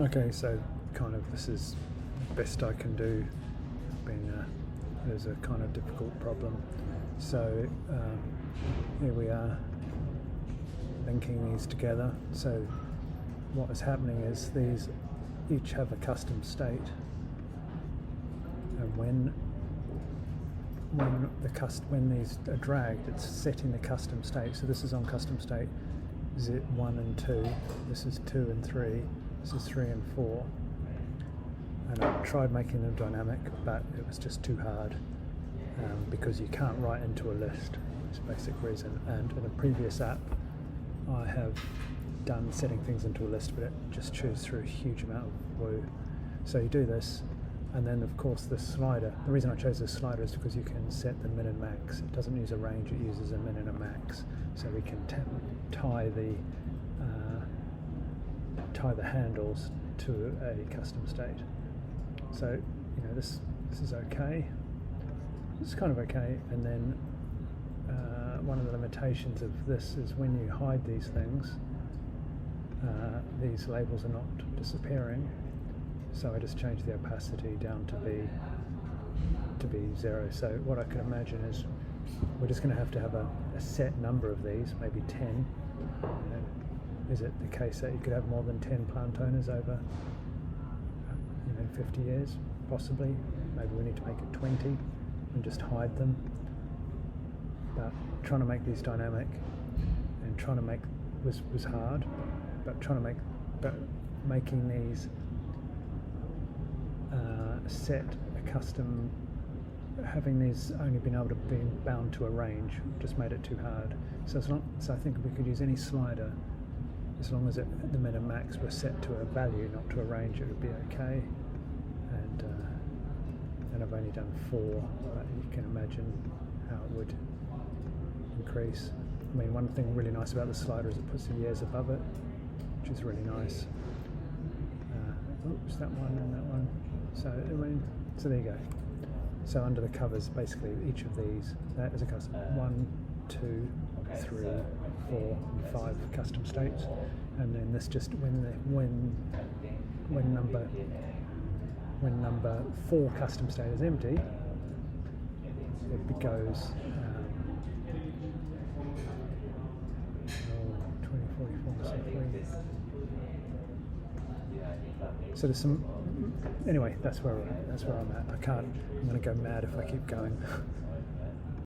Okay, so kind of this is the best I can do. It was a kind of difficult problem. So here we are linking these together. So what is happening is these each have a custom state, and when these are dragged, it's setting the custom state. So this is on custom state 1 and 2, this is 2 and 3, this is 3 and 4. And I tried making them dynamic, but it was just too hard because you can't write into a list. It's a basic reason. And in a previous app, I have done setting things into a list, but it just chews through a huge amount of woo. So you do this, and then of course this slider. The reason I chose this slider is because you can set the min and max. It doesn't use a range; it uses a min and a max. So we can tie the handles to a custom state. So this is okay. It's kind of okay, and then one of the limitations of this is when you hide these things, these labels are not disappearing. So I just changed the opacity down to be 0. So what I could imagine is we're just going to have a set number of these, maybe 10. Is it the case that you could have more than 10 plant owners over 50 years? Possibly. Maybe we need to make it 20 and just hide them. But trying to make these dynamic and trying to make was hard. But making these set a custom, having these only been able to be bound to a range just made it too hard. So I think we could use any slider as long as the min and max were set to a value, not to a range, it would be okay. And I've only done 4, but you can imagine how it would increase. I mean, one thing really nice about the slider is it puts the years above it, which is really nice. Oops, that one and that one. So there you go. So under the covers, basically each of these, that is a custom 1, 2, 3, 4, and 5 custom states, and then this just when number 4 custom state is empty, it goes 20, 44, so 3. So there's some. Anyway, that's where I'm at. I'm going to go mad if I keep going.